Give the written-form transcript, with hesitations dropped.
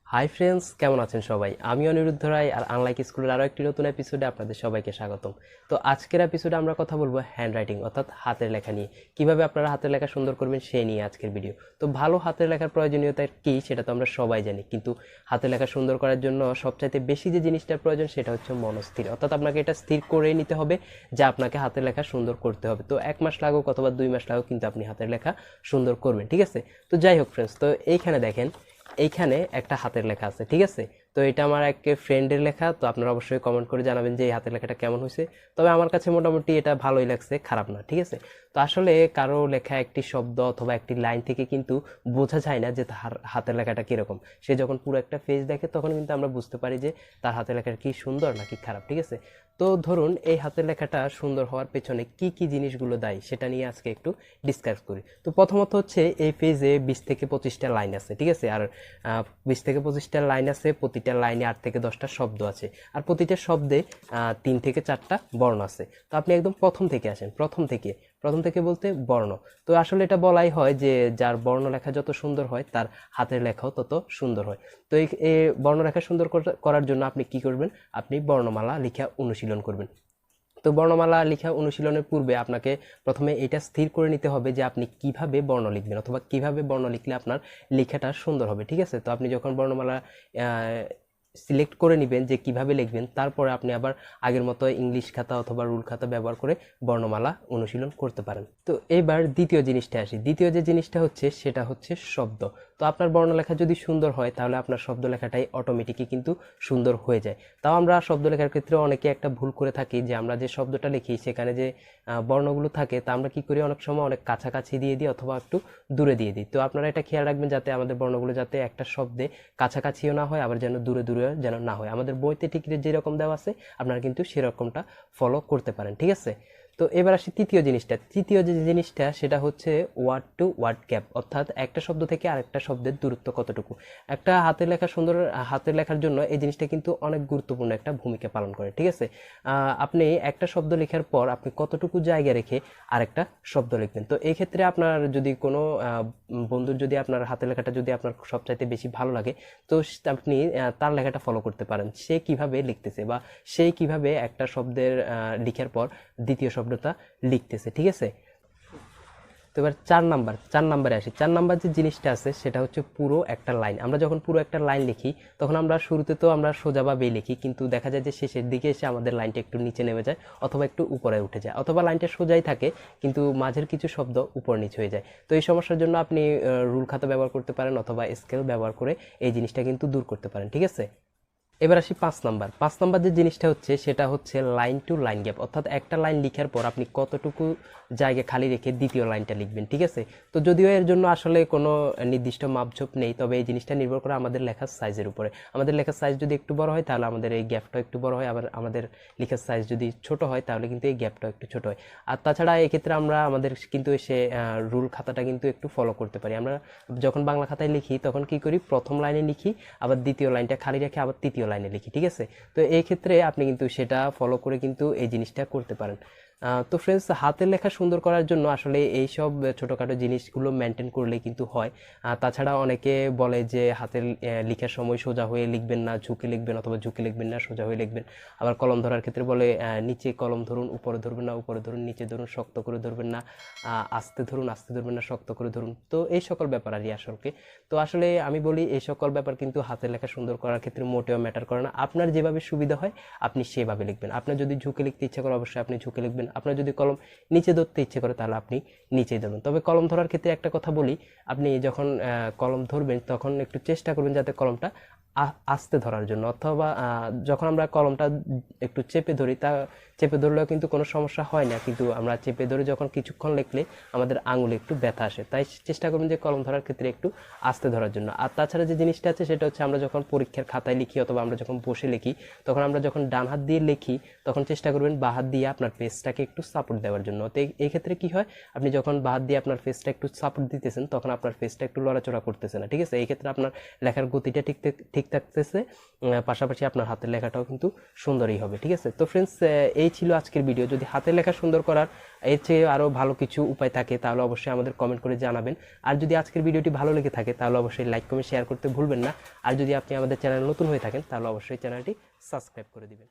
Hi friends, কেমন আছেন সবাই? আমি অনিরুদ্ধ রায় আর আনলাইক স্কুলের আরও একটি নতুন এপিসোডে আপনাদের সবাইকে স্বাগতম। তো আজকের এপিসোডে আমরা কথা বলবো হ্যান্ডরাইটিং অর্থাৎ হাতের লেখা নিয়ে। কিভাবে আপনারা হাতের লেখা সুন্দর করবেন সেই নিয়ে আজকের ভিডিও। তো ভালো হাতের লেখার প্রয়োজনীয়তা কী সেটা তো আমরা সবাই জানি, কিন্তু হাতের লেখা সুন্দর করার জন্য সবচাইতে বেশি যে জিনিসটার প্রয়োজন সেটা হচ্ছে মনস্থির, অর্থাৎ আপনাকে এটা স্থির করে নিতে হবে যে আপনাকে হাতের লেখা সুন্দর করতে হবে। তো 1 মাস লাগুক অথবা 2 মাস লাগুক, কিন্তু আপনি হাতের লেখা সুন্দর করবেন, ঠিক আছে? তো যাই হোক ফ্রেন্ডস, তো এইখানে দেখেন, এইখানে একটা হাতের লেখা আছে, ঠিক আছে? তো এটা আমার এক ফ্রেন্ডের লেখা। তো আপনারা অবশ্যই কমেন্ট করে জানাবেন যে এই হাতের লেখাটা কেমন হয়েছে। তবে আমার কাছে মোটামুটি এটা ভালোই লাগছে, খারাপ না, ঠিক আছে? তো আসলে কারো লেখা একটি শব্দ অথবা একটি লাইন থেকে কিন্তু বোঝা যায় না যে তার হাতের লেখাটা কীরকম। সে যখন পুরো একটা পেজ দেখে তখন কিন্তু আমরা বুঝতে পারি যে তার হাতের লেখাটা কি সুন্দর নাকি খারাপ, ঠিক আছে? তো ধরুন এই হাতের লেখাটা সুন্দর হওয়ার পেছনে কি কি জিনিসগুলো দায়ী সেটা নিয়ে আজকে একটু ডিসকাস করি। তো প্রথমত হচ্ছে এই পেজে 20 থেকে 25টা লাইন আছে, ঠিক আছে? আর 20 থেকে 25টা লাইন আছে, প্রতিটা লাইনে 8 থেকে 10টা শব্দ আছে, আর প্রতিটা শব্দে 3 থেকে 4টা বর্ণ আছে। তো আপনি একদম প্রথম থেকে আসেন, প্রথম থেকে বলতে বর্ণ। তো আসলে এটা বলাই হয় যে যার বর্ণলেখা যত সুন্দর হয় তার হাতের লেখাও তত সুন্দর হয়। তো এই বর্ণলেখা সুন্দর করার জন্য আপনি কি করবেন? আপনি বর্ণমালা লেখা অনুশীলন করবেন। তো বর্ণমালা লেখা অনুশীলনের পূর্বে আপনাকে প্রথমে এটা স্থির করে নিতে হবে যে আপনি কিভাবে বর্ণ লিখবেন অথবা কিভাবে বর্ণ লিখলে আপনার লেখাটা সুন্দর হবে, ঠিক আছে? তো আপনি যখন বর্ণমালা সিলেক্ট করে নেবেন যে কিভাবে লিখবেন, তারপরে আপনি আবার আগের মতো ইংলিশ খাতা অথবা রুল খাতা ব্যবহার করে বর্ণমালা অনুশীলন করতে পারেন। তো এবার দ্বিতীয় জিনিসটা আসি। দ্বিতীয় যে জিনিসটা হচ্ছে সেটা হচ্ছে শব্দ। তো আপনার বর্ণলেখা যদি সুন্দর হয় তাহলে আপনার শব্দ লেখাটাই অটোমেটিকই কিন্তু সুন্দর হয়ে যায়। তাও আমরা শব্দ লেখার ক্ষেত্রে অনেকে একটা ভুল করে থাকি যে আমরা যে শব্দটা লিখি সেখানে যে বর্ণগুলো থাকে তা আমরা কি করি, অনেক সময় অনেক কাছাকাছি দিয়ে দিই অথবা একটু দূরে দিয়ে দিই। তো আপনারা এটা খেয়াল রাখবেন যাতে আমাদের বর্ণগুলো যাতে একটা শব্দে কাছাকাছিও না হয়, আবার যেন দূরে দূরে যেন না হয়। আমাদের বইতে ঠিক যেরকম দেওয়া আছে আপনারা কিন্তু সেরকমটা ফলো করতে পারেন, ঠিক আছে? তো এবার আসি তৃতীয় জিনিসটা। তৃতীয় যে জিনিসটা সেটা হচ্ছে ওয়ার্ড টু ওয়ার্ড গ্যাপ, অর্থাৎ একটা শব্দ থেকে আরেকটা শব্দের দূরত্ব কতটুকু। একটা হাতের লেখা সুন্দর হাতের লেখার জন্য এই জিনিসটা কিন্তু অনেক গুরুত্বপূর্ণ একটা ভূমিকা পালন করে, ঠিক আছে? আপনি একটা শব্দ লেখার পর আপনি কতটুকু জায়গা রেখে আরেকটা শব্দ লিখবেন। তো এই ক্ষেত্রে আপনার যদি কোনো বন্ধুর যদি আপনার হাতের লেখাটা যদি আপনার সবচাইতে বেশি ভালো লাগে, তো আপনি তার লেখাটা ফলো করতে পারেন। সে কিভাবে লিখতেছে বা সে কিভাবে একটা শব্দের লিখার পর দ্বিতীয় শব্দটা লিখতেছে, ঠিক আছে? তো এবার 4 নাম্বারে আসি। 4 নাম্বার যে জিনিসটা আছে সেটা হচ্ছে পুরো একটা লাইন। আমরা যখন পুরো একটা লাইন লিখি তখন আমরা শুরুতে তো আমরা সোজাভাবেই লিখি, কিন্তু দেখা যায় যে শেষের দিকে এসে আমাদের লাইনটা একটু নিচে নেমে যায় অথবা একটু উপরে উঠে যায়, অথবা লাইনটা সোজাই থাকে কিন্তু মাঝের কিছু শব্দ উপর নিচ হয়ে যায়। তো এই সমস্যার জন্য আপনি রুল খাতা ব্যবহার করতে পারেন অথবা স্কেল ব্যবহার করে এই জিনিসটা কিন্তু দূর করতে পারেন, ঠিক আছে? এবার আসি 5 নাম্বার যে জিনিসটা হচ্ছে সেটা হচ্ছে লাইন টু লাইন গ্যাপ, অর্থাৎ একটা লাইন লিখার পর আপনি কতটুকু জায়গা খালি রেখে দ্বিতীয় লাইনটা লিখবেন, ঠিক আছে? তো যদিও এর জন্য আসলে কোনো নির্দিষ্ট মাপঝোপ নেই, তবে এই জিনিসটা নির্ভর করে আমাদের লেখার সাইজের উপরে। আমাদের লেখার সাইজ যদি একটু বড় হয় তাহলে আমাদের এই গ্যাপটা একটু বড় হয়, আবার আমাদের লেখার সাইজ যদি ছোট হয় তাহলে কিন্তু এই গ্যাপটা একটু ছোট হয়। আর তাছাড়া এক্ষেত্রে আমরা আমাদের কিন্তু এসে রুল খাতাটা কিন্তু একটু ফলো করতে পারি। আমরা যখন বাংলা খাতায় লিখি তখন কি করি, প্রথম লাইনে লিখি, আবার দ্বিতীয় লাইনটা খালি রেখে আবার তৃতীয় লাইনে লিখি, ঠিক আছে? তো এই ক্ষেত্রে আপনি কিন্তু সেটা ফলো করে কিন্তু এই জিনিসটা করতে পারেন। তো ফ্রেন্ডস, হাতের লেখা সুন্দর করার জন্য আসলে এইসব ছোটোখাটো জিনিসগুলো মেনটেন করলে কিন্তু হয়। তাছাড়া অনেকে বলে যে হাতের লেখার সময় সোজা হয়ে লিখবেন না, ঝুঁকে লিখবেন, অথবা ঝুঁকে লিখবেন না, সোজা হয়ে লিখবেন। আবার কলম ধরার ক্ষেত্রে বলে নিচে কলম ধরুন, উপরে ধরবেন না, উপরে ধরুন, নিচে ধরুন, শক্ত করে ধরবেন না, আস্তে ধরুন, আস্তে ধরবেন না, শক্ত করে ধরুন। তো এই সকল ব্যাপার আর আসলে তো আসলে আমি বলি এই সকল ব্যাপার কিন্তু হাতের লেখা সুন্দর করার ক্ষেত্রে মোটেও ম্যাটার করে না। আপনার যেভাবে সুবিধা হয় আপনি সেভাবে লিখবেন। আপনার যদি ঝুঁকে লিখতে ইচ্ছা করে অবশ্যই আপনি ঝুঁকে লিখবেন। আপনার যদি কলম নিচে ধরতে ইচ্ছে করে তাহলে আপনি নিচেই ধরবেন। তবে কলম ধরার ক্ষেত্রে একটা কথা বলি, আপনি যখন কলম ধরবেন তখন একটু চেষ্টা করবেন যাতে কলমটা আস্তে ধরার জন্য, অথবা যখন আমরা কলমটা একটু চেপে ধরি, তা চেপে ধরলেও কিন্তু কোনো সমস্যা হয় না, কিন্তু আমরা চেপে ধরে যখন কিছুক্ষণ লিখলে আমাদের আঙুলে একটু ব্যথা আসে। তাই চেষ্টা করবেন যে কলম ধরার ক্ষেত্রে একটু আস্তে ধরার জন্য। আর তাছাড়া যে জিনিসটা আছে সেটা হচ্ছে আমরা যখন পরীক্ষার খাতায় লিখি অথবা আমরা যখন বসে লিখি, তখন আমরা যখন ডান হাত দিয়ে লিখি তখন চেষ্টা করবেন বাঁ হাত দিয়ে আপনার পেজটা ফেসটাকে একটু সাপোর্ট দেওয়ার জন্য। তো এই ক্ষেত্রে কি হয়, আপনি যখন বাদ দিয়ে আপনার ফেসটা একটু সাপোর্ট দিতেছেন তখন আপনার ফেসটা একটু লড়াচড়া করতেছে না, ঠিক আছে। এই ক্ষেত্রে আপনার লেখার গতিটা ঠিক থাকতেছে, পাশাপাশি আপনার হাতের লেখাটাও কিন্তু সুন্দরই হবে, ঠিক আছে। তো ফ্রেন্ডস, এই ছিল আজকের ভিডিও। যদি হাতের লেখা সুন্দর করার এর চেয়ে আরও ভালো কিছু উপায় থাকে তাহলে অবশ্যই আমাদের কমেন্ট করে জানাবেন। আর যদি আজকের ভিডিওটি ভালো লেগে থাকে তাহলে অবশ্যই লাইক কমেন্ট শেয়ার করতে ভুলবেন না। আর যদি আপনি আমাদের চ্যানেল নতুন হয়ে থাকেন তাহলে অবশ্যই চ্যানেলটি সাবস্ক্রাইব করে দিবেন।